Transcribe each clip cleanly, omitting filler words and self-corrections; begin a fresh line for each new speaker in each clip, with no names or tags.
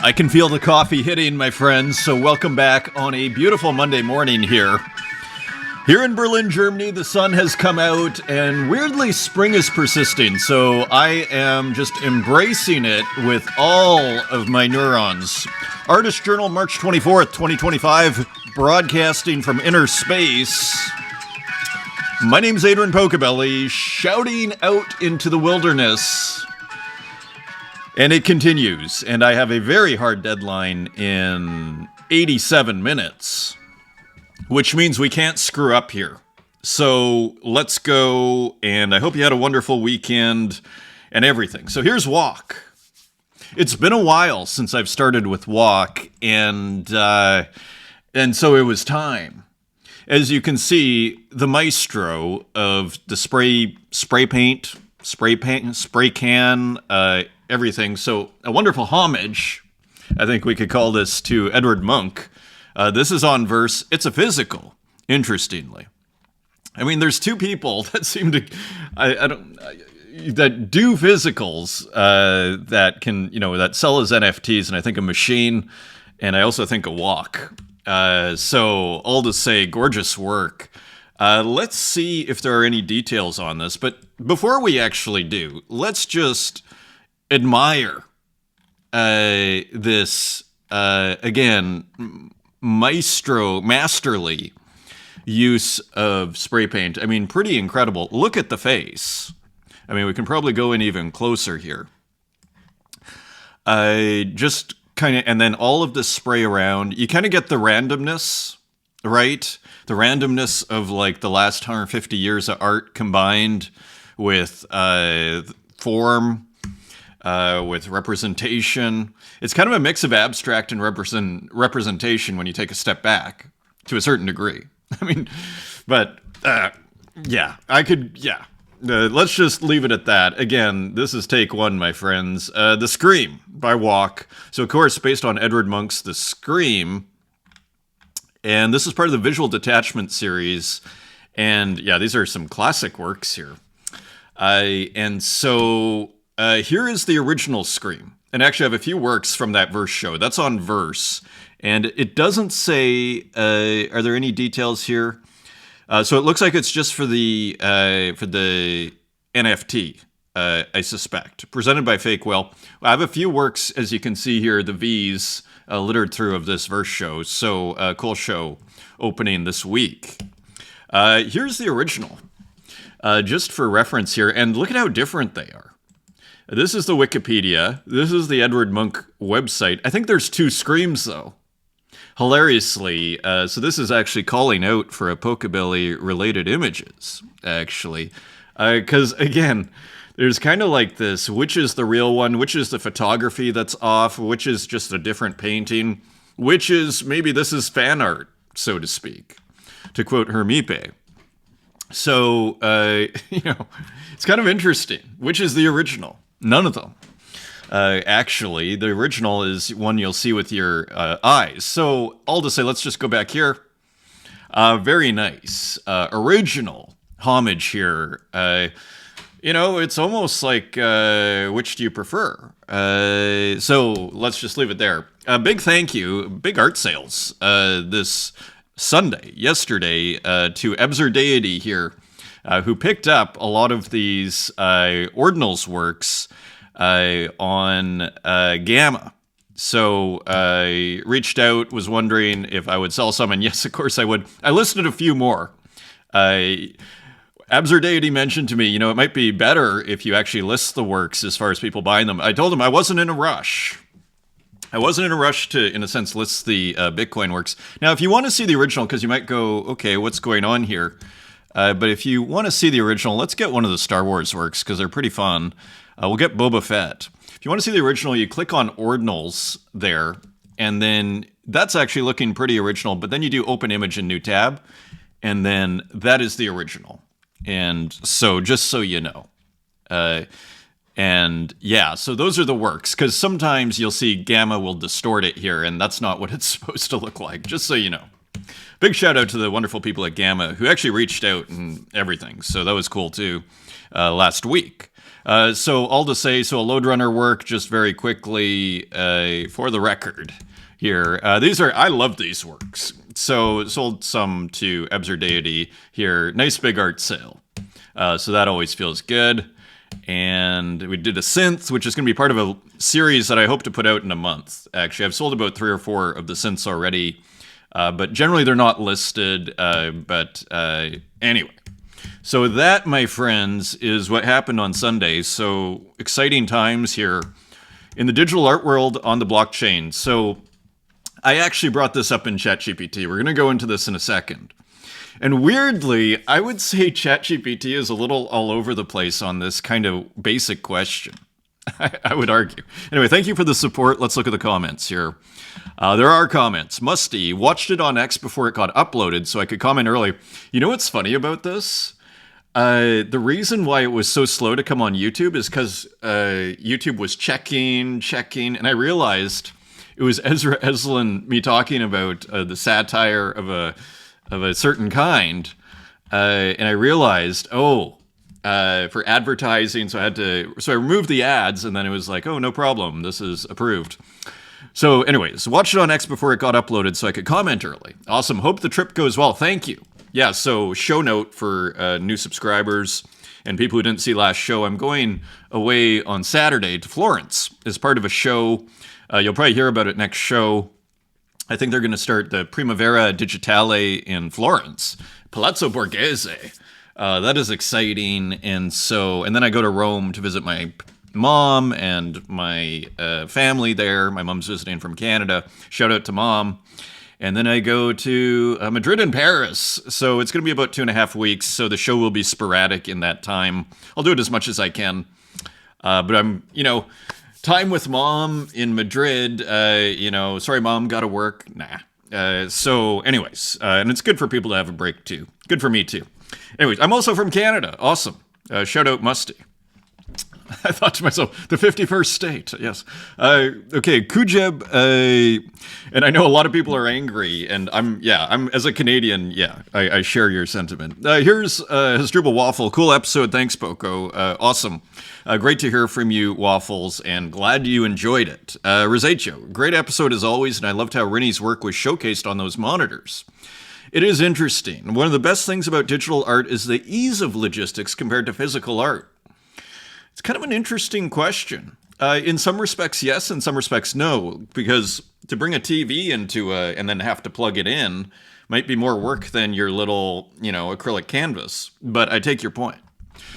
I can feel the coffee hitting, my friends, so welcome back on a beautiful Monday morning here. Here in Berlin, Germany, the sun has come out, and weirdly, spring is persisting, so I am just embracing it with all of my neurons. Artist Journal, March 24th, 2025, broadcasting from inner space. My name's Adrian Pocobelli, shouting out into the wilderness. And it continues, and I have a very hard deadline in 87 minutes, which means we can't screw up here. So let's go, and I hope you had a wonderful weekend and everything. So here's Walk. It's been a while since I've started with Walk, and so it was time. As you can see, the maestro of the spray can, everything. So a wonderful homage, I think we could call this, to Edward Munch. This is on verse. It's a physical, interestingly. I mean, there's two people that seem to, that do physicals, that can, that sell as NFTs, and I think a machine, and I also think a Walk. So all to say, gorgeous work. Let's see if there are any details on this, but before we actually do, let's just admire this, again, masterly use of spray paint. I mean, pretty incredible. Look at the face. I mean, we can probably go in even closer here. Just kind of, and then all of this spray around, you kind of get the randomness, right? The randomness of like the last 150 years of art combined with form, with representation. It's kind of a mix of abstract and representation when you take a step back to a certain degree. I mean, but let's just leave it at that. Again, this is take one, my friends. The Scream by Walk. So, of course, based on Edward Munch's The Scream. And this is part of the Visual Detachment series. And yeah, these are some classic works here. And so here is the original Scream. And actually I have a few works from that verse show. That's on Verse. And it doesn't say, are there any details here? So it looks like it's just for the NFT, I suspect. Presented by Fake Well. I have a few works, as you can see here, the V's littered through of this verse show. So cool show opening this week. Here's the original, just for reference here. And look at how different they are. This is the Wikipedia. This is the Edward Munch website. I think there's two Screams, though. Hilariously, so this is actually calling out for a Pocobelli-related images, actually. Because, again, there's kind of like this, which is the real one, which is the photography that's off, which is just a different painting, which is, maybe this is fan art, so to speak, to quote Hermipe. So, it's kind of interesting. Which is the original? None of them. Actually, the original is one you'll see with your eyes. So, all to say, let's just go back here. Very nice. Original homage here. It's almost like, which do you prefer? So, let's just leave it there. Big thank you, big art sales this yesterday, to Ebzer Deity here, who picked up a lot of these ordinals works on Gamma. So I reached out, was wondering if I would sell some, and yes, of course I would. I listed a few more. Ebzer Deity mentioned to me, it might be better if you actually list the works as far as people buying them. I told him I wasn't in a rush. I wasn't in a rush to, in a sense, list the Bitcoin works. Now, if you want to see the original, because you might go, okay, what's going on here? But if you want to see the original, let's get one of the Star Wars works, because they're pretty fun. We'll get Boba Fett. If you want to see the original, you click on Ordinals there, and then that's actually looking pretty original, but then you do Open Image in New Tab, and then that is the original. And so, just so you know. And yeah, so those are the works, because sometimes you'll see Gamma will distort it here, and that's not what it's supposed to look like, just so you know. Big shout out to the wonderful people at Gamma who actually reached out and everything. So that was cool too last week. So all to say, so a load runner work just very quickly for the record here. I love these works. So sold some to Ebzer Deity here. Nice big art sale. So that always feels good. And we did a synth, which is going to be part of a series that I hope to put out in a month. Actually, I've sold about 3 or 4 of the synths already. But generally they're not listed. Anyway. So that, my friends, is what happened on Sunday. So exciting times here in the digital art world on the blockchain. So I actually brought this up in ChatGPT. We're going to go into this in a second. And weirdly, I would say ChatGPT is a little all over the place on this kind of basic question. I would argue. Anyway, thank you for the support. Let's look at the comments here. There are comments. Musty, watched it on X before it got uploaded, so I could comment early. You know what's funny about this? The reason why it was so slow to come on YouTube is because YouTube was checking, and I realized it was Ezra Eslin, me talking about the satire of a certain kind, and I realized, for advertising, so I removed the ads, and then it was like, oh, no problem, this is approved. So anyways, watched it on X before it got uploaded so I could comment early. Awesome, hope the trip goes well, thank you. Yeah, so show note for new subscribers and people who didn't see last show, I'm going away on Saturday to Florence as part of a show. You'll probably hear about it next show. I think they're going to start the Primavera Digitale in Florence, Palazzo Borghese. That is exciting. And then I go to Rome to visit my mom and my family there. My mom's visiting from Canada. Shout out to Mom. And then I go to Madrid and Paris. So it's going to be about 2.5 weeks. So the show will be sporadic in that time. I'll do it as much as I can. But I'm, time with Mom in Madrid. Sorry, Mom, gotta work. Nah. So anyways, and it's good for people to have a break too. Good for me too. Anyways, I'm also from Canada. Awesome. Shout out Musty. I thought to myself, the 51st state. Yes. Okay, Kujeb, and I know a lot of people are angry, and I'm as a Canadian, I share your sentiment. Here's Hasdrubal Waffle. Cool episode. Thanks, Poco. Awesome. Great to hear from you, Waffles, and glad you enjoyed it. Rosacho, great episode as always, and I loved how Rinny's work was showcased on those monitors. It is interesting. One of the best things about digital art is the ease of logistics compared to physical art. It's kind of an interesting question. In some respects, yes. In some respects, no. Because to bring a TV into and then have to plug it in might be more work than your little, acrylic canvas. But I take your point.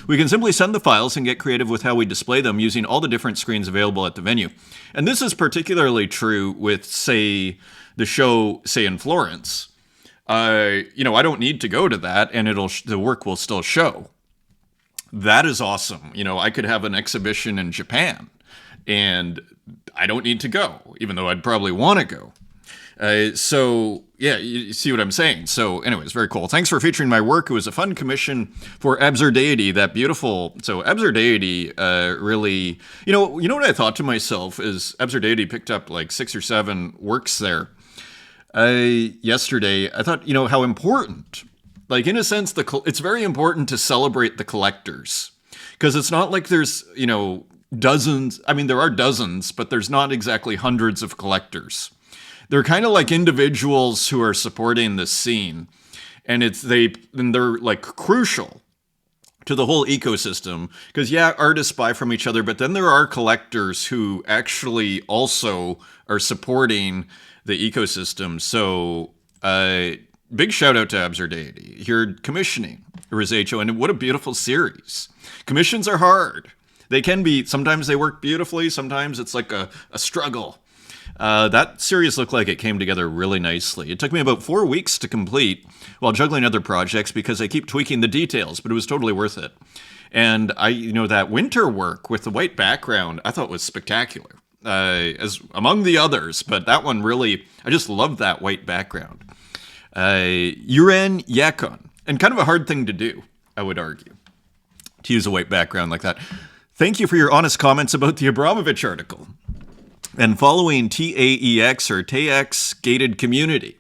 We can simply send the files and get creative with how we display them using all the different screens available at the venue. And this is particularly true with, say, the show, say, in Florence. I don't need to go to that, and the work will still show. That is awesome. I could have an exhibition in Japan and I don't need to go, even though I'd probably want to go. You see what I'm saying. So anyways, very cool. Thanks for featuring my work. It was a fun commission for Ebzer Deity, that beautiful. So Ebzer Deity really, you know what I thought to myself is Ebzer Deity picked up like 6 or 7 works there yesterday. I thought, how important. Like, in a sense, it's very important to celebrate the collectors. Because it's not like there's, dozens. I mean, there are dozens, but there's not exactly hundreds of collectors. They're kind of like individuals who are supporting this scene. And they're like crucial to the whole ecosystem. Because, artists buy from each other, but then there are collectors who actually also are supporting the ecosystem. So, big shout out to Ebzer Deity. You're commissioning Rosacho, and what a beautiful series. Commissions are hard. They can be, sometimes they work beautifully, sometimes it's like a struggle. That series looked like it came together really nicely. It took me about 4 weeks to complete while juggling other projects because I keep tweaking the details, but it was totally worth it. And that winter work with the white background, I thought was spectacular. As among the others, but that one really, I just loved that white background. Uran Yakon. And kind of a hard thing to do, I would argue, to use a white background like that. Thank you for your honest comments about the Abramovich article. And following TAEX or TAEX gated community.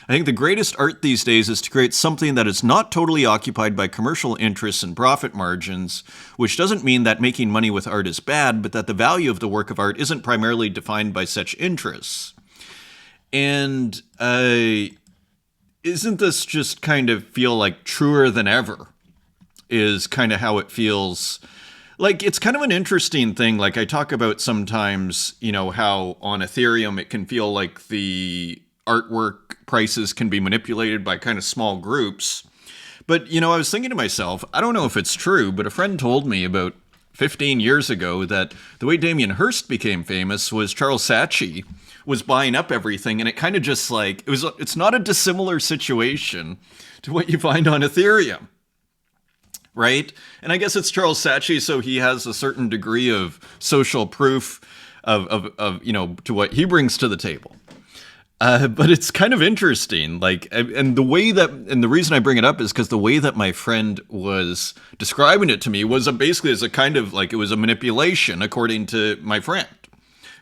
I think the greatest art these days is to create something that is not totally occupied by commercial interests and profit margins, which doesn't mean that making money with art is bad, but that the value of the work of art isn't primarily defined by such interests. And isn't this just kind of feel like truer than ever is kind of how it feels. Like, it's kind of an interesting thing. Like, I talk about sometimes, how on Ethereum it can feel like the artwork prices can be manipulated by kind of small groups. But, I was thinking to myself, I don't know if it's true, but a friend told me about 15 years ago that the way Damien Hirst became famous was Charles Saatchi was buying up everything, and it kind of just like, it's not a dissimilar situation to what you find on Ethereum. Right? And I guess it's Charles Saatchi, so he has a certain degree of social proof of to what he brings to the table. But it's kind of interesting, and the reason I bring it up is because the way that my friend was describing it to me was basically as a kind of like, it was a manipulation, according to my friend,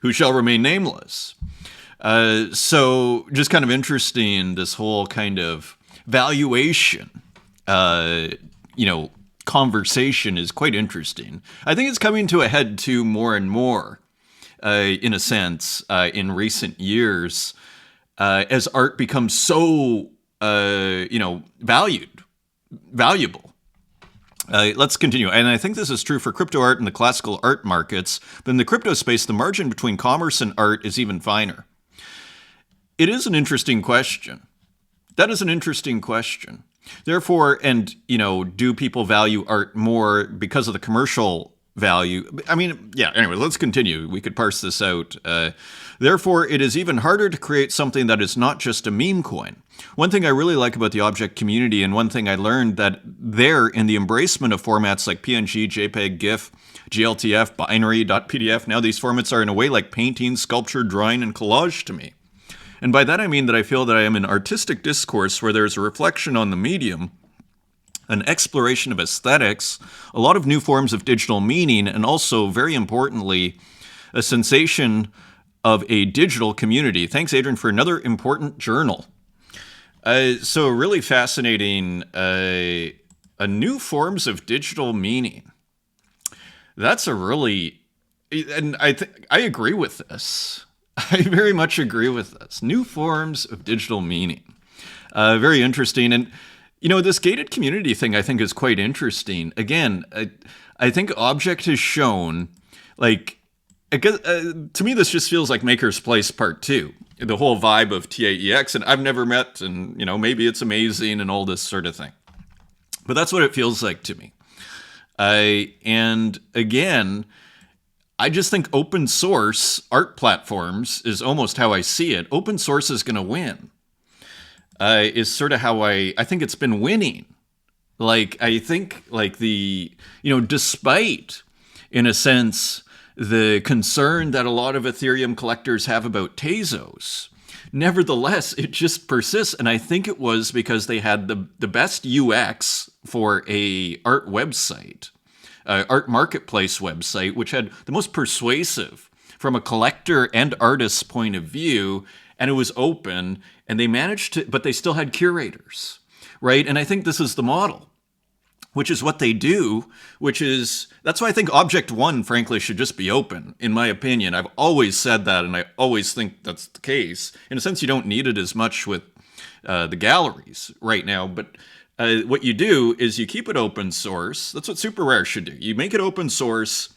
who shall remain nameless. So just kind of interesting, this whole kind of valuation, conversation is quite interesting. I think it's coming to a head too more and more, in a sense, in recent years, as art becomes so, valuable. Let's continue. And I think this is true for crypto art and the classical art markets, but in the crypto space, the margin between commerce and art is even finer. It is an interesting question. That is an interesting question. Therefore, do people value art more because of the commercial value? I mean, yeah, anyway, let's continue. We could parse this out. Therefore, it is even harder to create something that is not just a meme coin. One thing I really like about the object community, and one thing I learned that there in the embracement of formats like PNG, JPEG, GIF, GLTF, binary, .pdf, now these formats are in a way like painting, sculpture, drawing, and collage to me. And by that I mean that I feel that I am in artistic discourse where there's a reflection on the medium, an exploration of aesthetics, a lot of new forms of digital meaning, and also, very importantly, a sensation of a digital community. Thanks, Adrian, for another important journal. So really fascinating, a new forms of digital meaning. That's a really, and I agree with this. I very much agree with this. New forms of digital meaning. Very interesting. And, this gated community thing I think is quite interesting. Again, I think Object has shown, to me, this just feels like Maker's Place Part 2. The whole vibe of TAEX, and I've never met, and, maybe it's amazing and all this sort of thing. But that's what it feels like to me. And again, I just think open source art platforms is almost how I see it. Open source is going to win. Is sort of how I think it's been winning. I think despite, in a sense, the concern that a lot of Ethereum collectors have about Tezos, nevertheless, it just persists. And I think it was because they had the best UX for a art website. Art marketplace website, which had the most persuasive from a collector and artist's point of view, and it was open, and they managed to, but they still had curators, right? And I think this is the model, which is what they do, that's why I think Object 1, frankly, should just be open, in my opinion. I've always said that, and I always think that's the case. In a sense, you don't need it as much with the galleries right now, but what you do is you keep it open source. That's what Super Rare should do. You make it open source,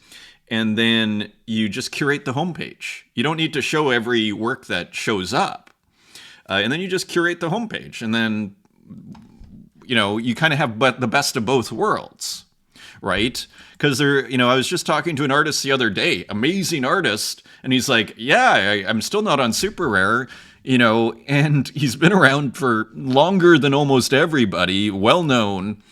and then you just curate the homepage. You don't need to show every work that shows up. And then you just curate the homepage. And then, you kind of have the best of both worlds, right? Because I was just talking to an artist the other day, amazing artist, and he's like, yeah, I'm still not on Super Rare. And he's been around for longer than almost everybody, well known.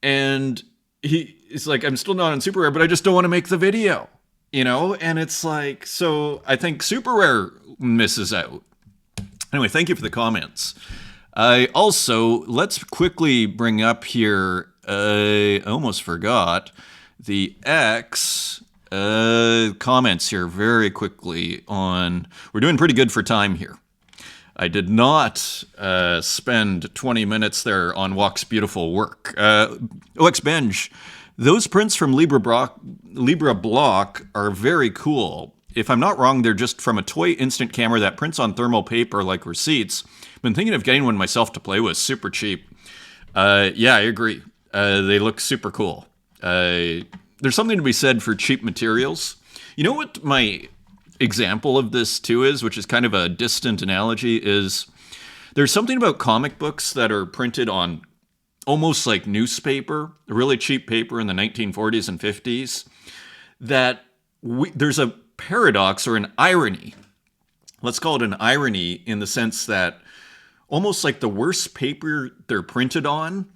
And he's like, I'm still not on Super Rare, but I just don't want to make the video, And it's like, so I think Super Rare misses out. Anyway, thank you for the comments. Also, let's quickly bring up here, I almost forgot, the X comments here very quickly on, we're doing pretty good for time here. I did not spend 20 minutes there on Walk's beautiful work. OX Benj, those prints from Libra Block are very cool. If I'm not wrong, they're just from a toy instant camera that prints on thermal paper like receipts. Been thinking of getting one myself to play with. Super cheap. Yeah, I agree. They look super cool. There's something to be said for cheap materials. You know what my example of this too is, which is kind of a distant analogy, is there's something about comic books that are printed on almost like newspaper, really cheap paper in the 1940s and 50s, that there's a paradox or an irony. Let's call it an irony in the sense that almost like the worse paper they're printed on,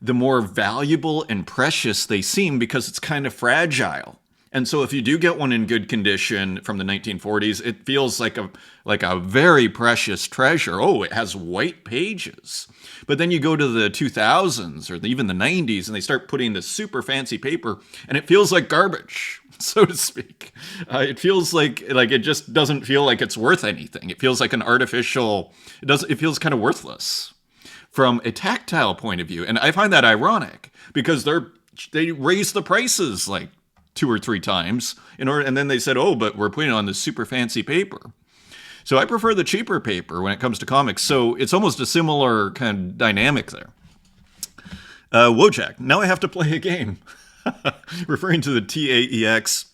the more valuable and precious they seem because it's kind of fragile. And so if you do get one in good condition from the 1940s, it feels like a very precious treasure. Oh, it has white pages. But then you go to the 2000s or even the 90s and they start putting this super fancy paper and it feels like garbage, so to speak. It feels like it just doesn't feel like it's worth anything. It feels like an artificial, it feels kind of worthless from a tactile point of view. And I find that ironic because they raise the prices like 2 or 3 times and then they said, oh, but we're putting it on this super fancy paper. So I prefer the cheaper paper when it comes to comics. So it's almost a similar kind of dynamic there. Wojak, now I have to play a game. Referring to the TAEX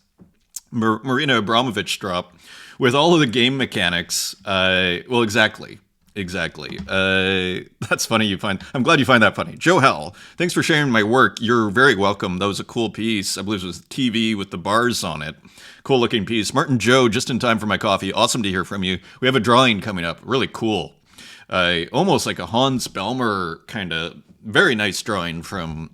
Marina Abramovich drop with all of the game mechanics. Well, exactly. That's funny. I'm glad you find that funny. Joe Hell, thanks for sharing my work. You're very welcome. That was a cool piece. I believe it was TV with the bars on it. Cool looking piece. Martin Joe, just in time for my coffee. Awesome to hear from you. We have a drawing coming up. Really cool. Almost like a Hans Belmer kind of very nice drawing from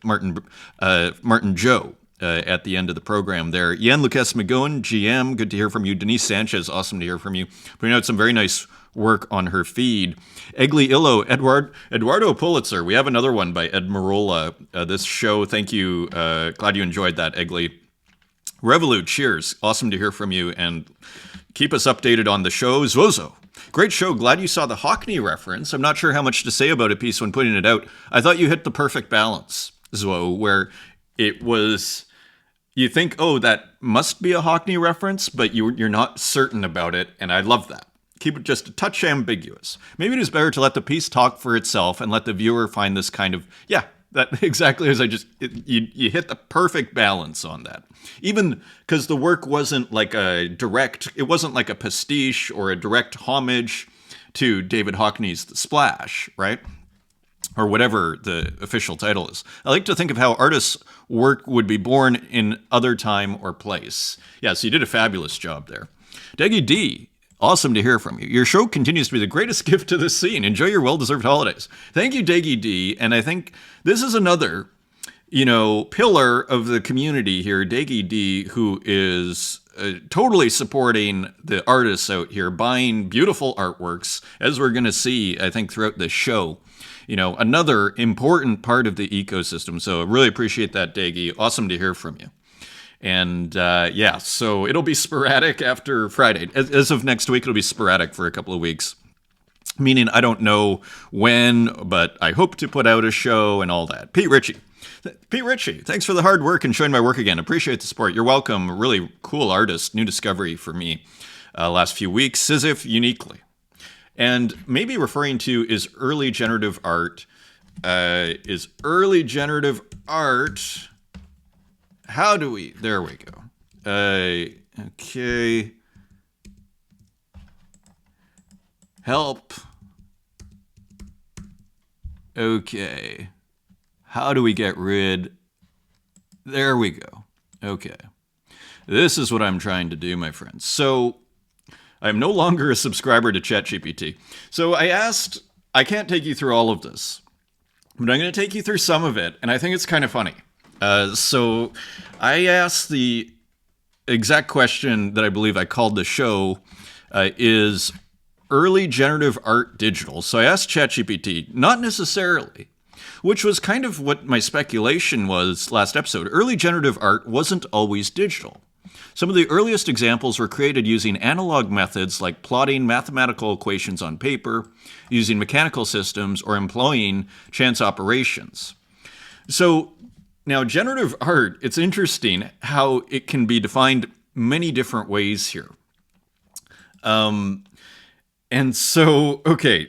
Martin Joe. At the end of the program there. Jan Lucas McGowan, GM, good to hear from you. Denise Sanchez, awesome to hear from you. Putting out some very nice work on her feed. Egli Illo, Eduardo Pulitzer. We have another one by Ed Marola. This show, thank you. Glad you enjoyed that, Egli. Revolut, cheers. Awesome to hear from you. And keep us updated on the show. Zwozo, great show. Glad you saw the Hockney reference. I'm not sure how much to say about a piece when putting it out. I thought you hit the perfect balance, Zwo, where it was... You think, oh, that must be a Hockney reference, but you're not certain about it, and I love that. Keep it just a touch ambiguous. Maybe it is better to let the piece talk for itself and let the viewer find this kind of, that exactly as you hit the perfect balance on that. Even because the work wasn't like it wasn't like a pastiche or a direct homage to David Hockney's The Splash, right? Or whatever the official title is. I like to think of how artists' work would be born in other time or place. Yeah, so you did a fabulous job there. Deggy D, awesome to hear from you. Your show continues to be the greatest gift to the scene. Enjoy your well-deserved holidays. Thank you, Deggy D. And I think this is another, pillar of the community here, Deggy D, who is totally supporting the artists out here, buying beautiful artworks, as we're going to see, I think, throughout this show. Another important part of the ecosystem. So I really appreciate that, Daggy. Awesome to hear from you. And so it'll be sporadic after Friday. As of next week, it'll be sporadic for a couple of weeks. Meaning I don't know when, but I hope to put out a show and all that. Pete Ritchie, thanks for the hard work and showing my work again. Appreciate the support. You're welcome. Really cool artist. New discovery for me last few weeks. Sisyph uniquely. And maybe referring to is early generative art. How do we, there we go. Okay. Help. Okay. How do we get rid? There we go. Okay. This is what I'm trying to do, my friends. So I'm no longer a subscriber to ChatGPT. So I can't take you through all of this, but I'm going to take you through some of it, and I think it's kind of funny. So I asked the exact question that I believe I called the show, is early generative art digital? So I asked ChatGPT, not necessarily, which was kind of what my speculation was last episode. Early generative art wasn't always digital. Some of the earliest examples were created using analog methods like plotting mathematical equations on paper, using mechanical systems, or employing chance operations. So now generative art, it's interesting how it can be defined many different ways here. And so, okay,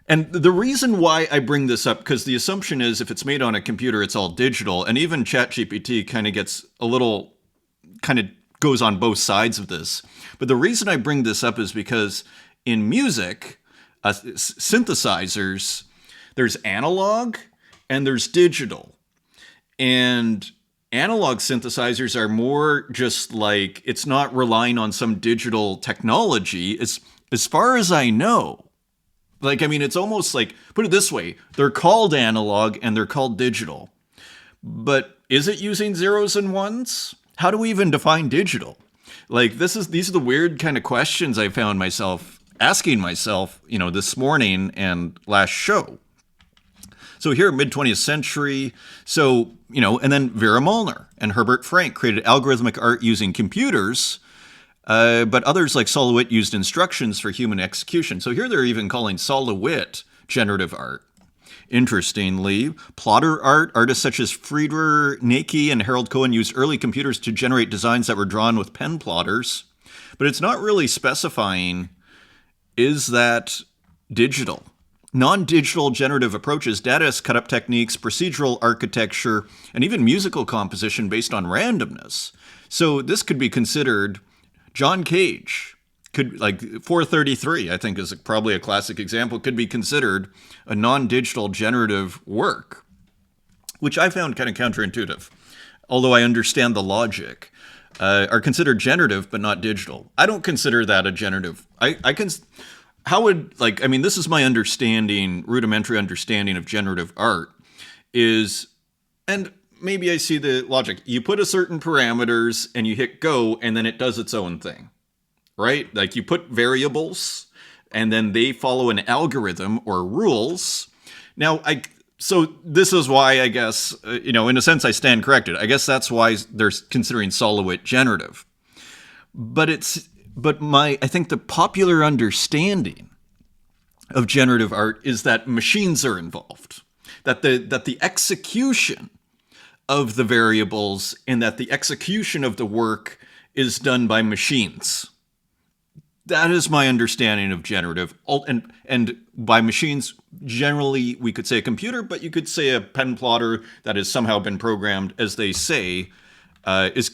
and the reason why I bring this up, because the assumption is if it's made on a computer, it's all digital. And even ChatGPT kind of goes on both sides of this. But the reason I bring this up is because in music, synthesizers, there's analog and there's digital. And analog synthesizers are more just like, it's not relying on some digital technology. As far as I know, like, I mean, it's almost like, put it this way, they're called analog and they're called digital. But is it using zeros and ones? How do we even define digital? Like, these are the weird kind of questions I found myself asking myself, this morning and last show. So here, mid-20th century, and then Vera Molnar and Herbert Frank created algorithmic art using computers, but others like Solowit used instructions for human execution. So here they're even calling Solowit generative art. Interestingly, plotter art, artists such as Frieder Nacke and Harold Cohen used early computers to generate designs that were drawn with pen plotters, but it's not really specifying, is that digital? Non-digital generative approaches, data cut-up techniques, procedural architecture, and even musical composition based on randomness. So this could be considered, John Cage, 433, I think is probably a classic example, could be considered a non-digital generative work, which I found kind of counterintuitive, although I understand the logic. Are considered generative but not digital. I don't consider that a generative. This is my understanding, rudimentary understanding of generative art is, and maybe I see the logic. You put a certain parameters and you hit go and then it does its own thing, right? Like you put variables and then they follow an algorithm or rules. Now, so this is why I guess, in a sense I stand corrected. I guess that's why they're considering Solowit generative. But I think the popular understanding of generative art is that machines are involved, that the execution of the variables and that the execution of the work is done by machines. That is my understanding of generative. And by machines, generally, we could say a computer, but you could say a pen plotter that has somehow been programmed, as they say, is,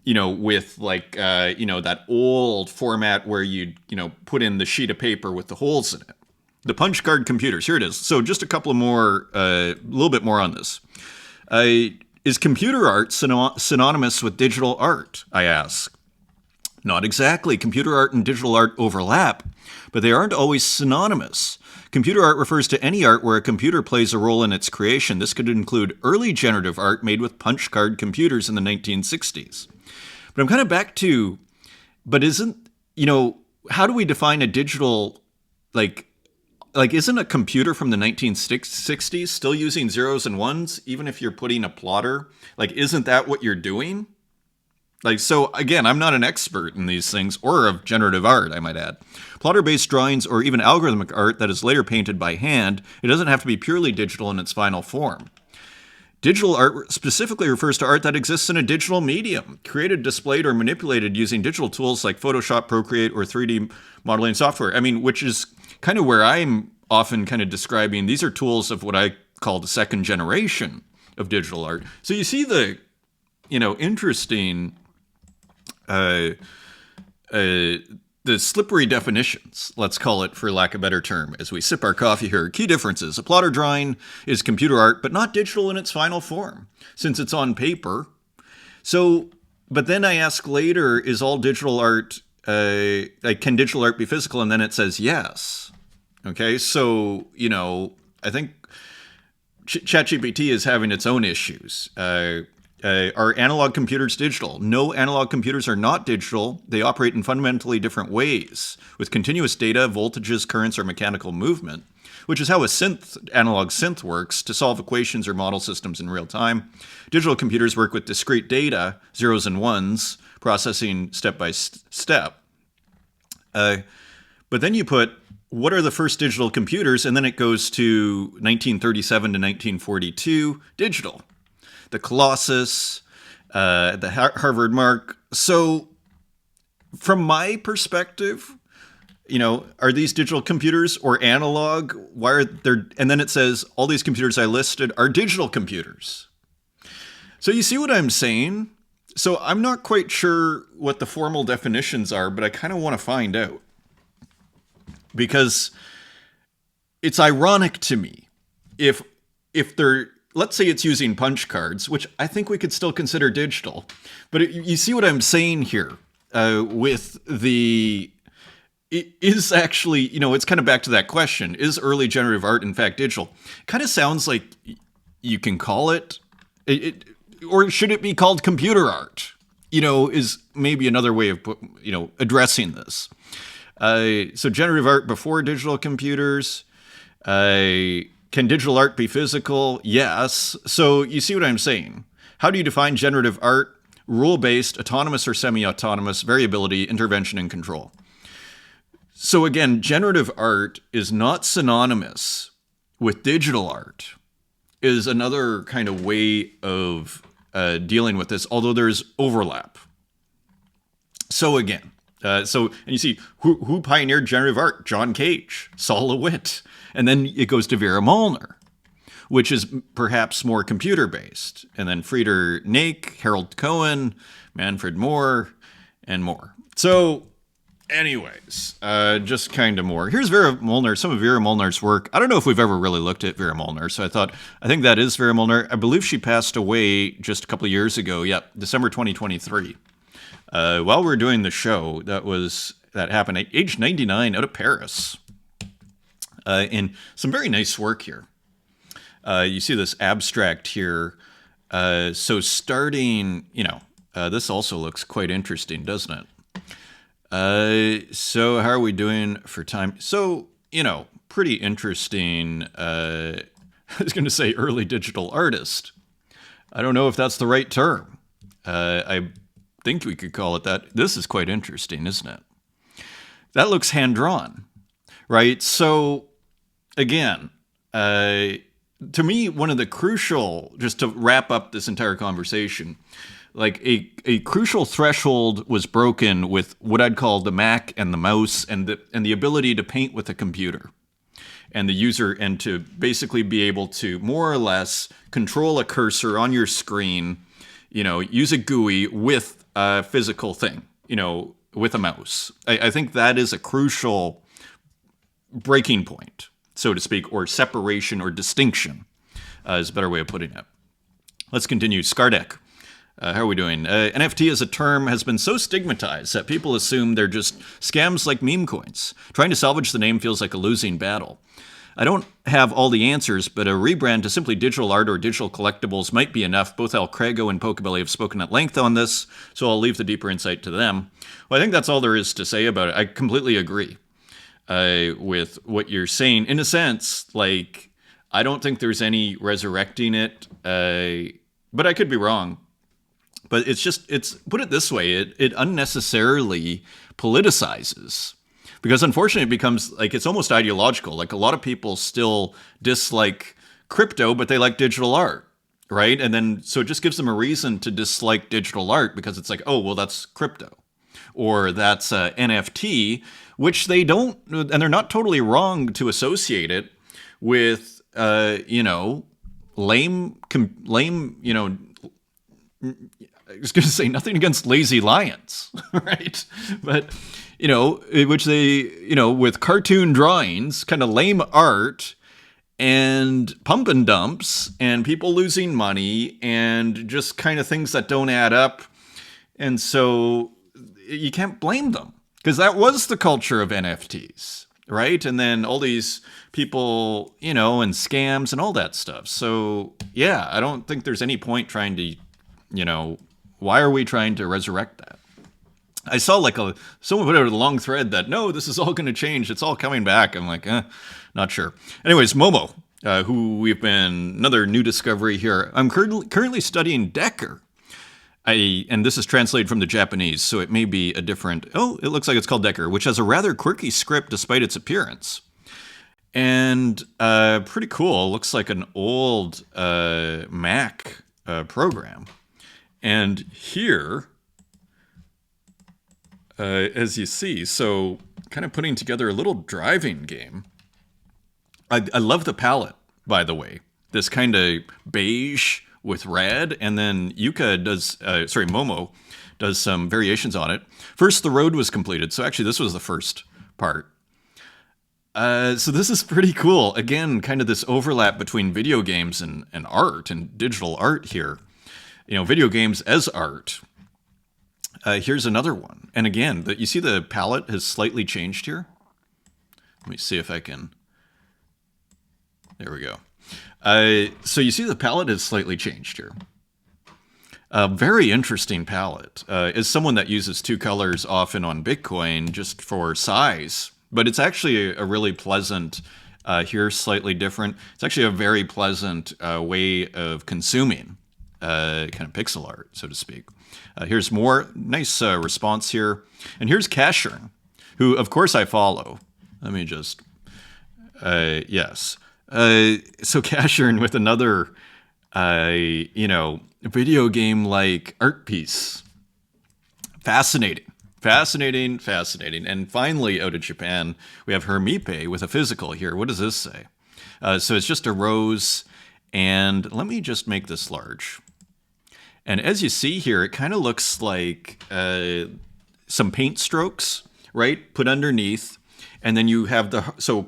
with that old format where you'd, put in the sheet of paper with the holes in it. The punch card computers, here it is. So just a couple of more, a little bit more on this. Is computer art synonymous with digital art, I ask? Not exactly. Computer art and digital art overlap, but they aren't always synonymous. Computer art refers to any art where a computer plays a role in its creation. This could include early generative art made with punch card computers in the 1960s. But I'm kind of back to, how do we define a digital, isn't a computer from the 1960s still using zeros and ones, even if you're putting a plotter? Isn't that what you're doing? So again, I'm not an expert in these things or of generative art, I might add. Plotter-based drawings or even algorithmic art that is later painted by hand, it doesn't have to be purely digital in its final form. Digital art specifically refers to art that exists in a digital medium, created, displayed, or manipulated using digital tools like Photoshop, Procreate, or 3D modeling software. Which is kind of where I'm often kind of describing, these are tools of what I call the second generation of digital art. So you see the, interesting, the slippery definitions, let's call it for lack of a better term, as we sip our coffee here. Key differences. A plotter drawing is computer art, but not digital in its final form, since it's on paper. So, but then I ask later, is all digital art, can digital art be physical? And then it says yes. Okay, so, I think ChatGPT is having its own issues. Are analog computers digital? No, analog computers are not digital. They operate in fundamentally different ways, with continuous data, voltages, currents, or mechanical movement. which is how a analog synth works to solve equations or model systems in real time. Digital computers work with discrete data, zeros and ones, processing step by step. But then you put, what are the first digital computers? And then it goes to 1937 to 1942, digital. The Colossus, the Harvard Mark. So from my perspective, are these digital computers or analog? Why are there? And then it says all these computers I listed are digital computers. So you see what I'm saying? So I'm not quite sure what the formal definitions are, but I kind of want to find out. Because it's ironic to me if they're, let's say it's using punch cards, which I think we could still consider digital. But you see what I'm saying here with the... It is actually, it's kind of back to that question. Is early generative art, in fact, digital? Kind of sounds like you can call it, or should it be called computer art? Is maybe another way of, addressing this. So generative art before digital computers. Can digital art be physical? Yes. So you see what I'm saying? How do you define generative art? Rule-based, autonomous or semi-autonomous, variability, intervention, and control. So again, generative art is not synonymous with digital art, is another kind of way of dealing with this, although there's overlap. So again, and you see, who pioneered generative art? John Cage, Sol LeWitt. And then it goes to Vera Molnar, which is perhaps more computer-based. And then Frieder Nake, Harold Cohen, Manfred Moore, and more. So anyways, just kind of more. Here's Vera Molnar, some of Vera Molnar's work. I don't know if we've ever really looked at Vera Molnar, so I think that is Vera Molnar. I believe she passed away just a couple of years ago. Yep, December 2023. While we were doing the show, that happened at age 99 out of Paris. And some very nice work here. You see this abstract here. So starting, this also looks quite interesting, doesn't it? So how are we doing for time? So, pretty interesting. I was going to say early digital artist. I don't know if that's the right term. I think we could call it that. This is quite interesting, isn't it? That looks hand-drawn, right? So, again, to me, one of the crucial, just to wrap up this entire conversation, like a crucial threshold was broken with what I'd call the Mac and the mouse and the ability to paint with a computer and the user, and to basically be able to more or less control a cursor on your screen, use a GUI with a physical thing, with a mouse. I think that is a crucial breaking point, so to speak, or separation or distinction is a better way of putting it. Let's continue. Skardek. How are we doing? NFT as a term has been so stigmatized that people assume they're just scams like meme coins. Trying to salvage the name feels like a losing battle. I don't have all the answers, but a rebrand to simply digital art or digital collectibles might be enough. Both Alcrego and Pocobelli have spoken at length on this, so I'll leave the deeper insight to them. Well, I think that's all there is to say about it. I completely agree with what you're saying. In a sense, like, I don't think there's any resurrecting it, but I could be wrong. But it's put it this way, it unnecessarily politicizes, because unfortunately it becomes like, it's almost ideological. Like, a lot of people still dislike crypto, but they like digital art, right? And then, so it just gives them a reason to dislike digital art, because it's like, oh, well, that's crypto, or that's NFT, which they don't, and they're not totally wrong to associate it with, lame, I was going to say nothing against lazy lions, right? But, which they, with cartoon drawings, kind of lame art, and pump and dumps, and people losing money, and just kind of things that don't add up. And so you can't blame them, because that was the culture of NFTs, right? And then all these people, and scams and all that stuff. So, yeah, I don't think there's any point trying to, why are we trying to resurrect that? I saw like someone put out a long thread that no, this is all going to change. It's all coming back. I'm like, not sure. Anyways, Momo, who we've been another new discovery here. I'm currently studying Decker. And this is translated from the Japanese, so it may be a different. Oh, it looks like it's called Decker, which has a rather quirky script despite its appearance. And pretty cool. Looks like an old Mac program. And here, as you see, so kind of putting together a little driving game. I love the palette, by the way. This kind of beige with red, and then Momo does some variations on it. First, the road was completed, so actually this was the first part. So this is pretty cool. Again, kind of this overlap between video games and art and digital art here. You know, video games as art. Here's another one. And again, you see the palette has slightly changed here. Let me see if I can. There we go. So you see the palette has slightly changed here. Very interesting palette. As someone that uses two colors often on Bitcoin just for size, but it's actually a really pleasant, here slightly different. It's actually a very pleasant way of consuming kind of pixel art, so to speak. Here's more nice response here. And here's Cashern, who of course I follow. Let me just, yes. So Cashern with another, video game-like art piece. Fascinating. And finally, out of Japan, we have Hermipe with a physical here. What does this say? So it's just a rose, and let me just make this large. And as you see here, it kind of looks like some paint strokes, right, put underneath, and then you have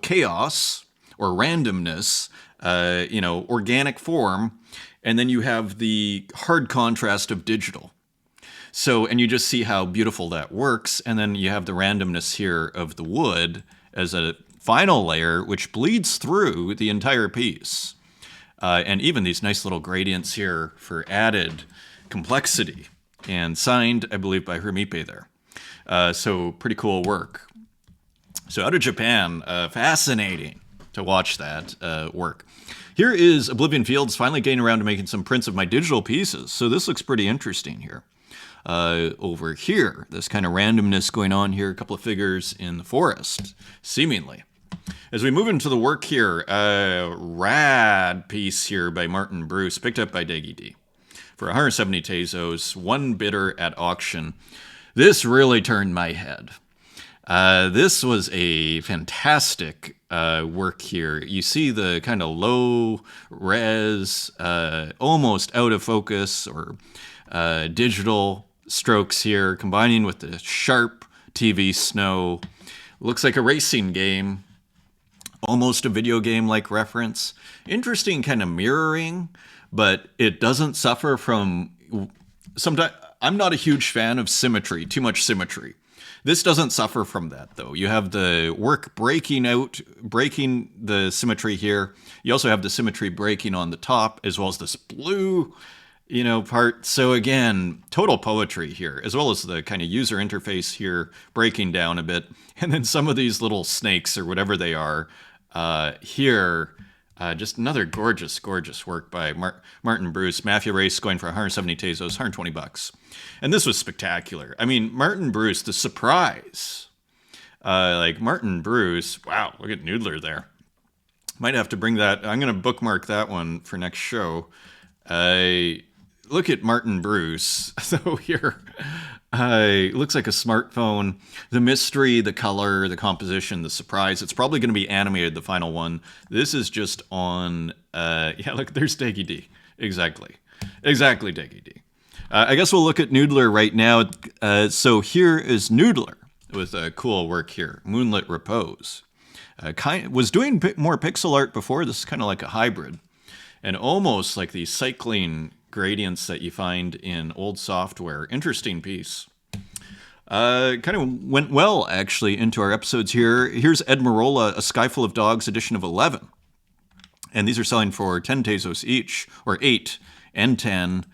chaos or randomness, organic form, and then you have the hard contrast of digital. So, and you just see how beautiful that works, and then you have the randomness here of the wood as a final layer, which bleeds through the entire piece. And even these nice little gradients here for added complexity, and signed, I believe, by Hermipe there. So pretty cool work. So out of Japan, fascinating to watch that work. Here is Oblivion Fields finally getting around to making some prints of my digital pieces. So this looks pretty interesting here. Over here, this kind of randomness going on here, a couple of figures in the forest, seemingly. As we move into the work here, rad piece here by Martin Bruce, picked up by Deggy D. For 170 Tezos, one bidder at auction. This really turned my head. This was a fantastic work here. You see the kind of low res, almost out of focus or digital strokes here, combining with the sharp TV snow. Looks like a racing game, almost a video game-like reference. Interesting kind of mirroring, but it doesn't suffer from... Sometimes I'm not a huge fan of symmetry, too much symmetry. This doesn't suffer from that, though. You have the work breaking the symmetry here. You also have the symmetry breaking on the top, as well as this blue, part. So again, total poetry here, as well as the kind of user interface here breaking down a bit. And then some of these little snakes or whatever they are here. Just another gorgeous, gorgeous work by Martin Bruce. Mafia Race going for 170 Tezos, $120. And this was spectacular. I mean, Martin Bruce, the surprise. Martin Bruce, wow, look at Noodler there. Might have to bring that. I'm going to bookmark that one for next show. Look at Martin Bruce. So here, looks like a smartphone. The mystery, the color, the composition, the surprise. It's probably going to be animated, the final one. This is just on, look, there's Deggy D. Exactly Deggy D. I guess we'll look at Noodler right now. So here is Noodler with cool work here. Moonlit Repose. Was doing more pixel art before. This is kind of like a hybrid. And almost like these cycling gradients that you find in old software. Interesting piece. Kind of went well, actually, into our episodes here. Here's Ed Marola, A Sky Full of Dogs, edition of 11. And these are selling for 10 Tezos each, or 8 and 10.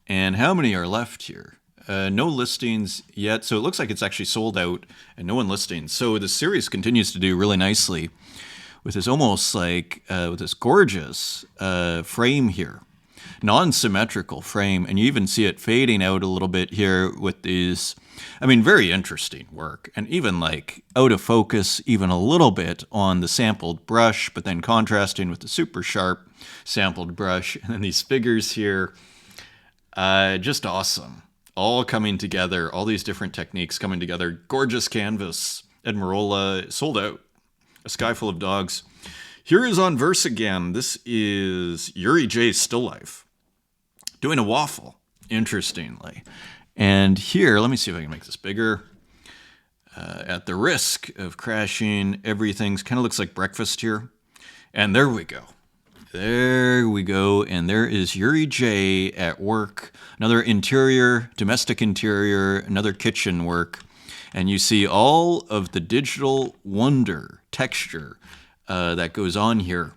And how many are left here? No listings yet. So it looks like it's actually sold out and no one listings. So the series continues to do really nicely with this almost like, with this gorgeous frame here. Non-symmetrical frame. And you even see it fading out a little bit here with these, I mean, very interesting work. And even like out of focus, even a little bit on the sampled brush, but then contrasting with the super sharp sampled brush. And then these figures here, just awesome. All coming together, all these different techniques coming together. Gorgeous canvas. Ed Marola sold out. A Sky Full of Dogs. Here is on Verse again. This is Yuri J's Still Life. Doing a waffle, interestingly. And here, let me see if I can make this bigger. At the risk of crashing, everything's kind of looks like breakfast here. And there we go. There we go. And there is Yuri J at work. Another interior, domestic interior, another kitchen work. And you see all of the digital wonder, texture that goes on here.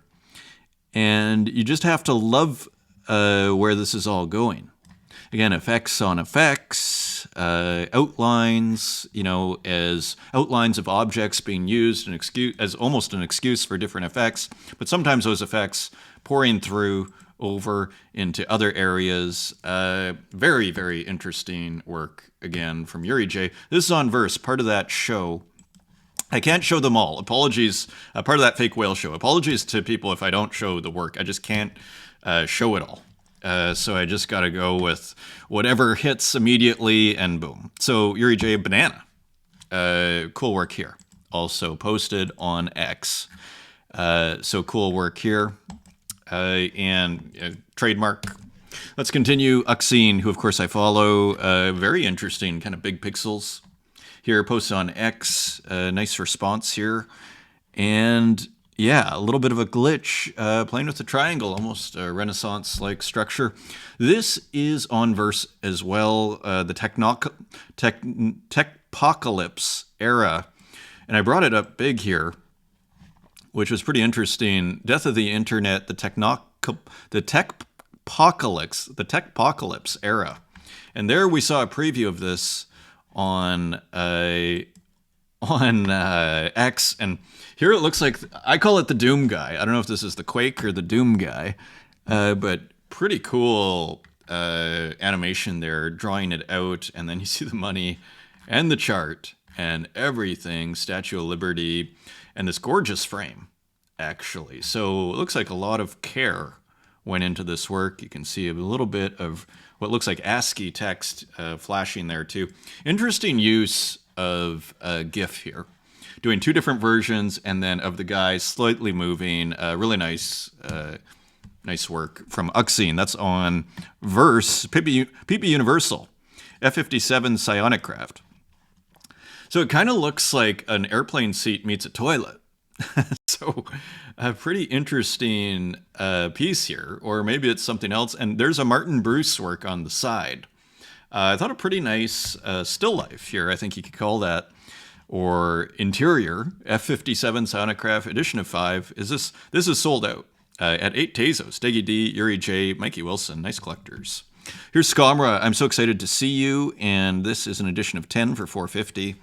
And you just have to love where this is all going. Again, effects on effects, outlines, as outlines of objects being used as almost an excuse for different effects, but sometimes those effects pouring through over into other areas. Very, very interesting work, again, from Yuri J. This is on Verse, part of that show. I can't show them all. Apologies, part of that Fake Whale show. Apologies to people if I don't show the work. I just can't show it all. So I just got to go with whatever hits immediately and boom. So Yuri J. Banana. Cool work here. Also posted on X. So cool work here. And trademark. Let's continue. Uxine, who of course I follow. Very interesting, kind of big pixels. Here, posted on X. Nice response here. And yeah, a little bit of a glitch, playing with the triangle, almost a Renaissance-like structure. This is on Verse as well, the Techpocalypse era. And I brought it up big here, which was pretty interesting. Death of the Internet, the Techpocalypse era. And there we saw a preview of this on X, and here it looks like, I call it the Doom guy. I don't know if this is the Quake or the Doom guy, but pretty cool animation there, drawing it out, and then you see the money and the chart and everything, Statue of Liberty, and this gorgeous frame, actually. So it looks like a lot of care went into this work. You can see a little bit of what looks like ASCII text flashing there too. Interesting use of GIF here. Doing two different versions, and then of the guy slightly moving. Really nice nice work from Uxine. That's on Verse, PP Universal, F-57 Psionic Craft. So it kind of looks like an airplane seat meets a toilet. So a pretty interesting piece here, or maybe it's something else. And there's a Martin Bruce work on the side. I thought a pretty nice still life here, I think you could call that, or interior, F-57 Psionic Craft edition of 5. This is sold out at 8 Tezos. Deggy D, Yuri J, Mikey Wilson, nice collectors. Here's Skamra. I'm so excited to see you, and this is an edition of 10 for $4.50.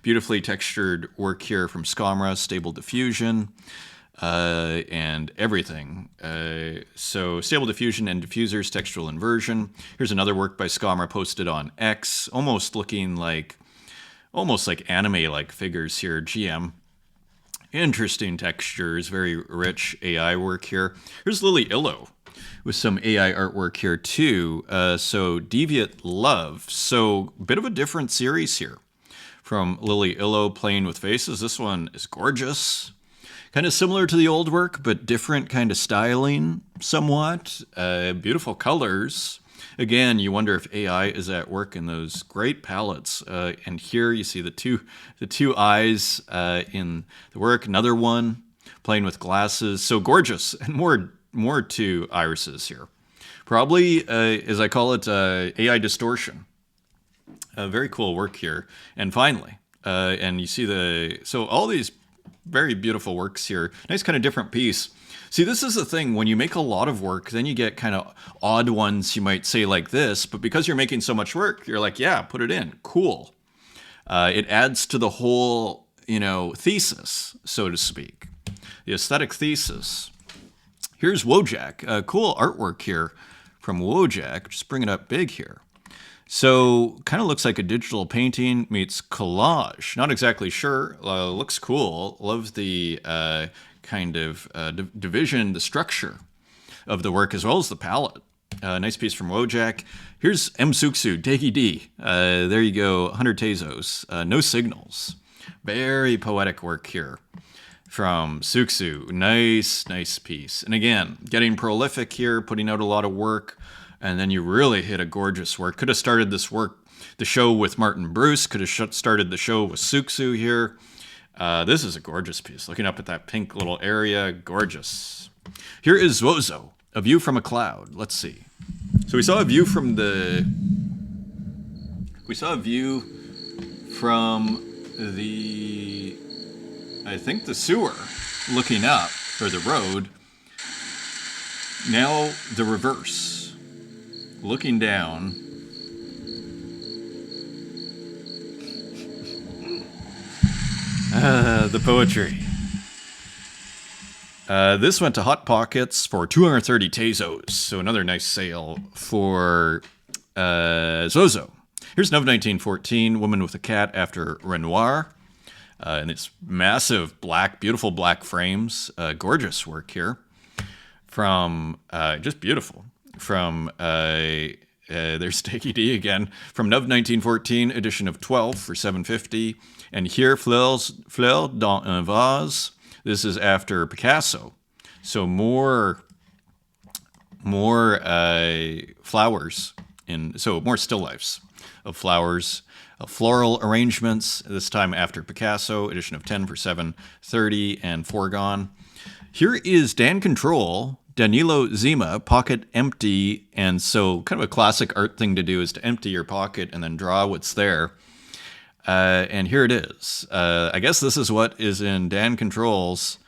Beautifully textured work here from Skamra, stable diffusion, and everything. So stable diffusion and diffusers, textural inversion. Here's another work by Skamra posted on X, almost looking like anime-like figures here. GM. Interesting textures, very rich AI work here. Here's Lily Illo with some AI artwork here too. So Deviant Love. So bit of a different series here from Lily Illo, Playing with Faces. This one is gorgeous. Kind of similar to the old work, but different kind of styling somewhat. Beautiful colors. Again, you wonder if AI is at work in those great palettes. And here you see the two eyes in the work. Another one playing with glasses. So gorgeous, and more two irises here. Probably, as I call it, AI distortion. Very cool work here. And finally, and you see so all these very beautiful works here. Nice kind of different piece. See, this is the thing. When you make a lot of work, then you get kind of odd ones, you might say, like this. But because you're making so much work, you're like, yeah, put it in. Cool. It adds to the whole, thesis, so to speak. The aesthetic thesis. Here's Wojak. Cool artwork here from Wojak. Just bring it up big here. So kind of looks like a digital painting meets collage. Not exactly sure. Looks cool. Love the kind of division, the structure of the work as well as the palette. Nice piece from Wojak. Here's M. Suksu, Degi D. There you go, 100 Tezos. No signals. Very poetic work here from Suksu. Nice piece. And again, getting prolific here, putting out a lot of work. And then you really hit a gorgeous work. Could have started the show with Martin Bruce. Could have started the show with Suksu here. This is a gorgeous piece. Looking up at that pink little area, gorgeous. Here is Wozo, a view from a cloud. Let's see. So we saw a view from the I think the sewer, looking up, or the road. Now the reverse. Looking down. The poetry. This went to Hot Pockets for 230 Tezos. So another nice sale for Zozo. Here's Nov 1914, Woman with a Cat after Renoir. And it's massive beautiful black frames. Gorgeous work here. From, just beautiful. From, there's Degi D again. From Nov 1914, edition of 12 for $750. And here, Fleurs dans un vase. This is after Picasso. So more flowers, more still lifes of flowers. Floral arrangements, this time after Picasso, edition of 10 for $730 and Foregone. Here is Dan Control, Danilo Zima, Pocket Empty, and so kind of a classic art thing to do is to empty your pocket and then draw what's there. And here it is. I guess this is what is in Dan Control's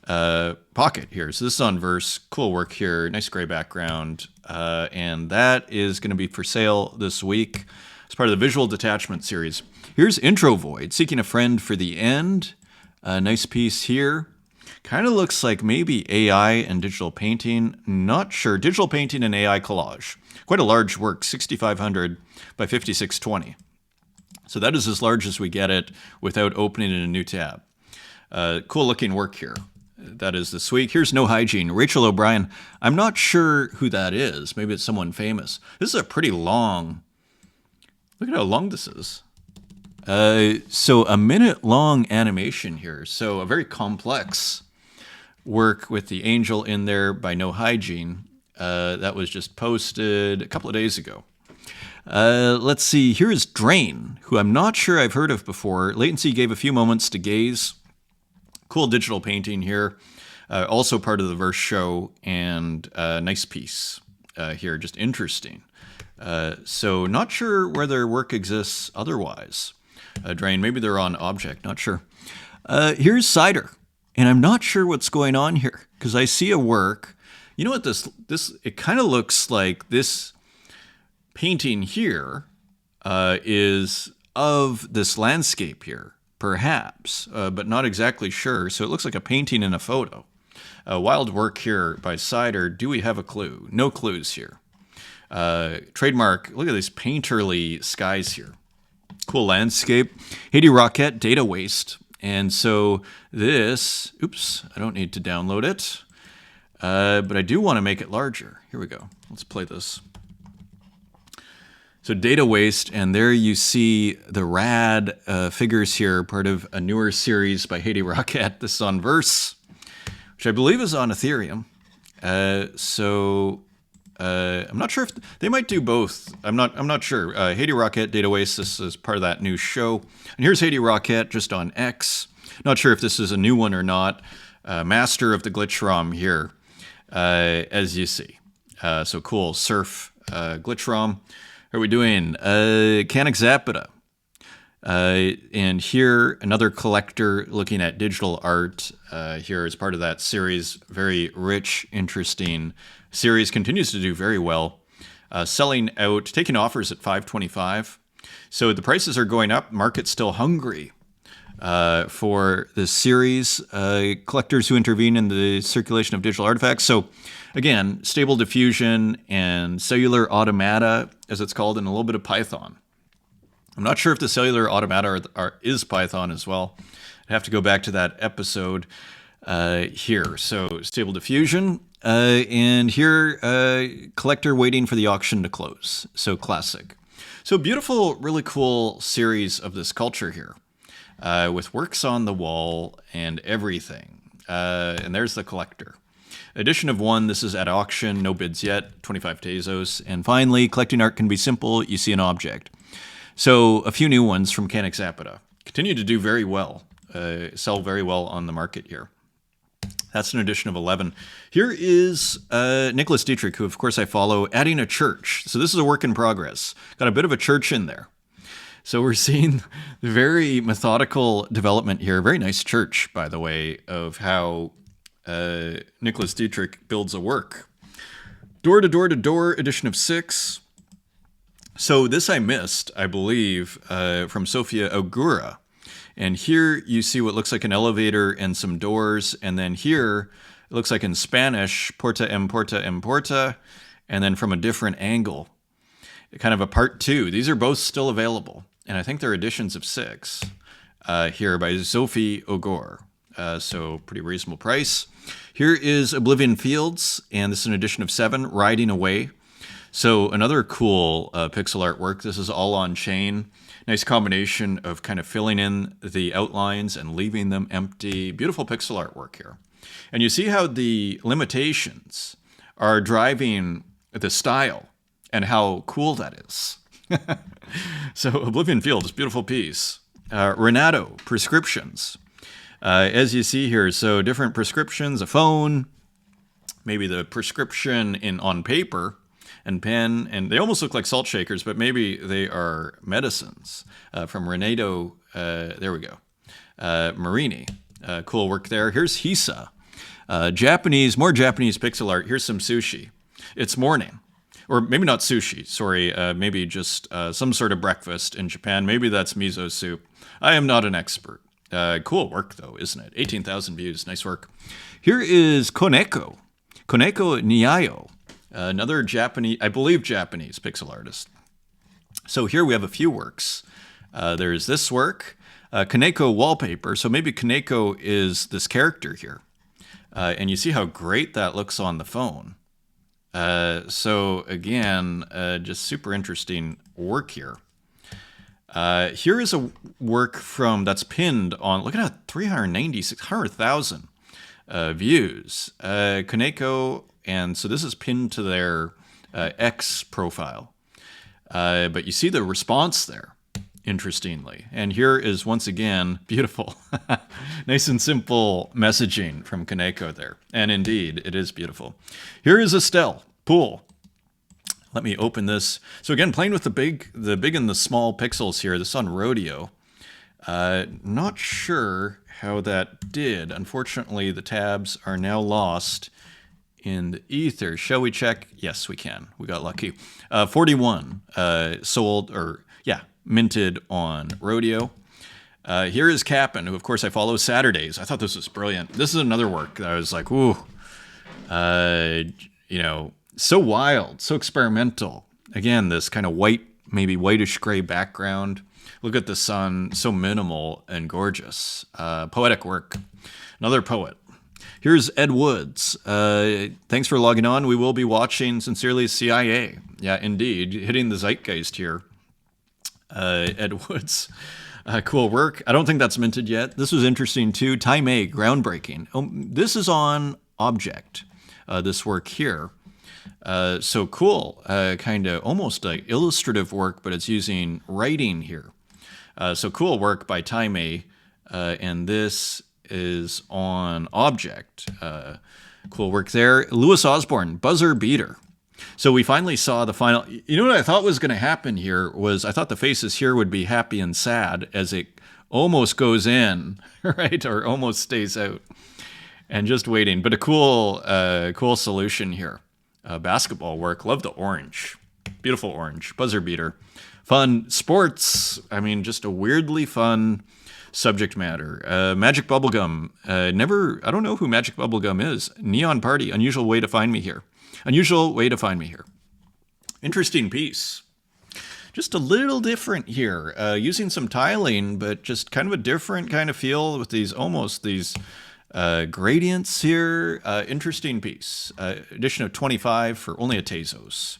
pocket here. So this is on Verse. Cool work here. Nice gray background. And that is going to be for sale this week. It's part of the Visual Detachment series. Here's Intro Void, Seeking a Friend for the End. Nice piece here. Kind of looks like maybe AI and digital painting. Not sure. Digital painting and AI collage. Quite a large work, 6,500 by 5,620. So that is as large as we get it without opening in a new tab. Cool looking work here. That is this week. Here's No Hygiene, Rachel O'Brien. I'm not sure who that is. Maybe it's someone famous. This is a pretty long, look at how long this is. So a minute-long animation here. So a very complex work with the angel in there by No Hygiene. That was just posted a couple of days ago. Let's see. Here is Drain, who I'm not sure I've heard of before. Latency gave a few moments to gaze. Cool digital painting here. Also part of the Verse show, and nice piece here. Just interesting. So not sure where their work exists otherwise. Drain, maybe they're on Object, not sure. Here's Cider, and I'm not sure what's going on here because I see a work. You know what this it kind of looks like this painting here is of this landscape here, perhaps, but not exactly sure. So it looks like a painting in a photo. Wild work here by Cider. Do we have a clue? No clues here. Trademark, look at these painterly skies here. Cool landscape. Haiti Rocket, Data Waste. And so this, oops, I don't need to download it. But I do want to make it larger. Here we go. Let's play this. So Data Waste, and there you see the rad figures here, part of a newer series by Haiti Rocket. This is on Verse, which I believe is on Ethereum. I'm not sure if they might do both. I'm not sure. Haiti Rocket, Data Waste, this is part of that new show. And here's Haiti Rocket just on X. Not sure if this is a new one or not. Master of the glitch ROM here, as you see. So cool. Surf glitch ROM. How are we doing? Canic Zapita. And here, another collector looking at digital art here as part of that series. Very rich, interesting series. Continues to do very well. Selling out, taking offers at $5.25. So the prices are going up. Market's still hungry for this series. Collectors who intervene in the circulation of digital artifacts. So again, stable diffusion and cellular automata, as it's called, and a little bit of Python. I'm not sure if the cellular automata is Python as well. I have to go back to that episode here. So stable diffusion, and here collector waiting for the auction to close. So classic. So beautiful, really cool series of this culture here, with works on the wall and everything. And there's the collector. Edition of 1, this is at auction, no bids yet, 25 Tezos. And finally, collecting art can be simple, you see an object. So a few new ones from Canuck Zapata. Continue to do very well, sell very well on the market here. That's an edition of 11. Here is Nicholas Dietrich, who of course I follow, adding a church. So this is a work in progress. Got a bit of a church in there. So we're seeing very methodical development here. Very nice church, by the way, of how Nicholas Dietrich builds a work. Door to door to door, edition of 6. So this I missed, I believe, from Sofia Ogura. And here you see what looks like an elevator and some doors. And then here it looks like in Spanish, porta em porta em porta. And then from a different angle, kind of a part 2. These are both still available. And I think they're editions of 6 here by Sophie Ogura. So pretty reasonable price. Here is Oblivion Fields. And this is an edition of 7, Riding Away. So another cool pixel artwork. This is all on chain. Nice combination of kind of filling in the outlines and leaving them empty. Beautiful pixel artwork here. And you see how the limitations are driving the style and how cool that is. So Oblivion Fields, beautiful piece. Renato, prescriptions. As you see here, so different prescriptions, a phone, maybe the prescription on paper, and pen, and they almost look like salt shakers, but maybe they are medicines from Renato. There we go. Marini. Cool work there. Here's Hisa. Japanese, more Japanese pixel art. Here's some sushi. It's morning. Or maybe not sushi, sorry. Maybe just some sort of breakfast in Japan. Maybe that's miso soup. I am not an expert. Cool work, though, isn't it? 18,000 views. Nice work. Here is Koneko. Koneko Niayo. Another Japanese, I believe Japanese pixel artist. So here we have a few works. There's this work, Kaneko wallpaper. So maybe Kaneko is this character here. And you see how great that looks on the phone. So again, just super interesting work here. Here is a work that's pinned on, look at that, 600,000 views. Kaneko. And so this is pinned to their X profile. But you see the response there, interestingly. And here is, once again, beautiful. Nice and simple messaging from Kaneko there. And indeed, it is beautiful. Here is Estelle, pool. Let me open this. So again, playing with the big and the small pixels here. This is on Rodeo. Not sure how that did. Unfortunately, the tabs are now lost in the ether. Shall we check? Yes, we can. We got lucky. 41 sold, or yeah, minted on Rodeo. Here is Cap'n, who of course I follow Saturdays. I thought this was brilliant. This is another work that I was like, ooh, you know, so wild, so experimental. Again, this kind of white, maybe whitish gray background. Look at the sun, so minimal and gorgeous. Poetic work. Another poet. Here's Ed Woods. Thanks for logging on. We will be watching Sincerely CIA. Yeah, indeed. Hitting the zeitgeist here. Ed Woods. Cool work. I don't think that's minted yet. This was interesting too. Time A, groundbreaking. Oh, this is on Object, this work here. So cool. Kind of almost like illustrative work, but it's using writing here. So cool work by Time A. And this is on Object. Cool work there. Louis Osborne, Buzzer Beater. So we finally saw the final. You know what I thought was going to happen here was I thought the faces here would be happy and sad as it almost goes in, right, or almost stays out, and just waiting. But a cool solution here. Basketball work. Love the orange, beautiful orange buzzer beater. Fun sports. I mean, just a weirdly fun subject matter. Magic Bubblegum. I don't know who Magic Bubblegum is. Neon Party. Unusual way to find me here. Unusual way to find me here. Interesting piece. Just a little different here. Using some tiling, but just kind of a different kind of feel with these gradients here. Interesting piece. Edition of 25 for only a Tezos.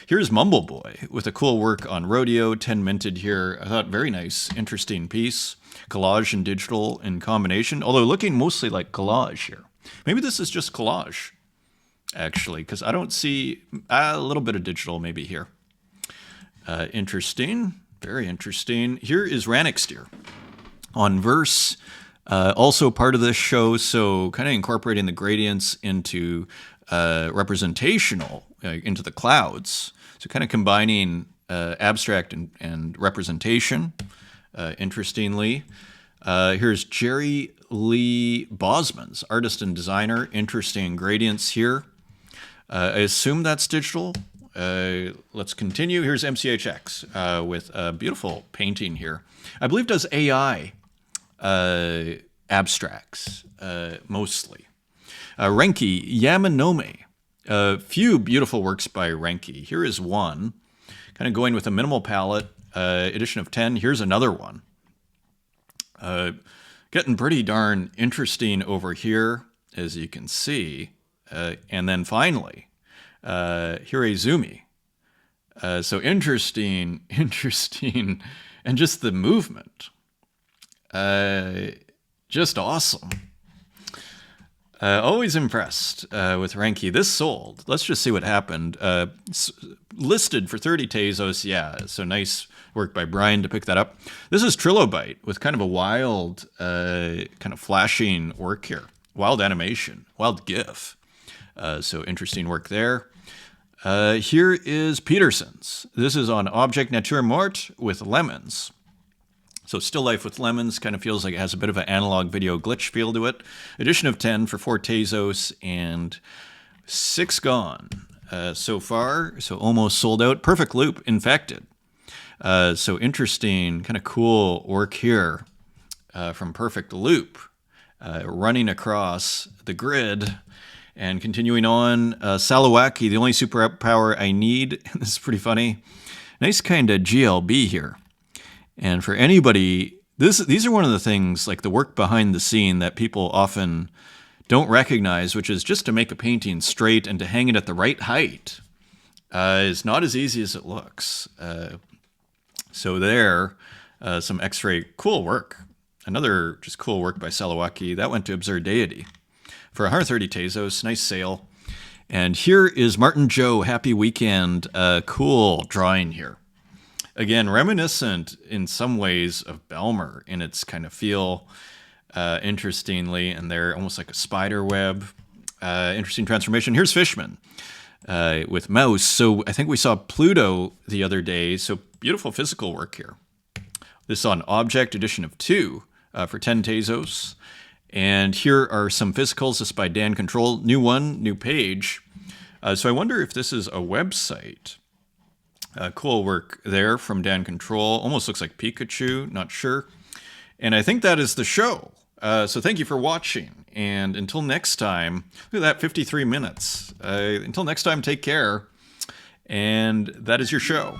Here's Mumble Boy with a cool work on Rodeo, 10 minted here. I thought very nice, interesting piece. Collage and digital in combination, although looking mostly like collage here. Maybe this is just collage, actually, because I don't see a little bit of digital maybe here. Interesting, very interesting. Here is Ranixteer on verse. Also part of this show, so kind of incorporating the gradients into representational, into the clouds. So kind of combining abstract and representation, interestingly. Here's Jerry Lee Bosman's artist and designer. Interesting gradients here. I assume that's digital. Let's continue. Here's MCHX with a beautiful painting here. I believe does AI abstracts mostly. Renki Yamanome. A few beautiful works by Renki. Here is one, kind of going with a minimal palette, edition of 10. Here's another one. Getting pretty darn interesting over here, as you can see. And then finally, Hirezumi. So interesting, and just the movement. Just awesome. Always impressed with Renki. This sold. Let's just see what happened. Listed for 30 Tezos. Yeah, so nice work by Brian to pick that up. This is Trilobite with kind of a wild, kind of flashing work here. Wild animation, wild GIF. So interesting work there. Here is Peterson's. This is on Object Nature Mort with lemons. So Still Life with Lemons kind of feels like it has a bit of an analog video glitch feel to it. Edition of 10 for 4 Tezos and 6 gone so far. So almost sold out. Perfect Loop, Infected. So interesting, kind of cool work here from Perfect Loop. Running across the grid and continuing on. Salawaki, the only superpower I need. This is pretty funny. Nice kind of GLB here. And for anybody, these are one of the things, like the work behind the scene that people often don't recognize, which is just to make a painting straight and to hang it at the right height is not as easy as it looks. So there, some X-ray, cool work. Another just cool work by Salawaki. That went to Absurd Deity for 130 Tezos. Nice sale. And here is Martin Joe, Happy Weekend. Cool drawing here. Again, reminiscent in some ways of Belmer in its kind of feel, interestingly, and they're almost like a spider web. Interesting transformation. Here's Fishman with Mouse. So I think we saw Pluto the other day. So beautiful physical work here. This on Object, edition of 2 for 10 Tezos. And here are some physicals. This by Dan Control. New one, new page. So I wonder if this is a website. Cool work there from Dan Control. Almost looks like Pikachu, not sure. And I think that is the show. So thank you for watching. And until next time, look at that, 53 minutes. Until next time, take care. And that is your show.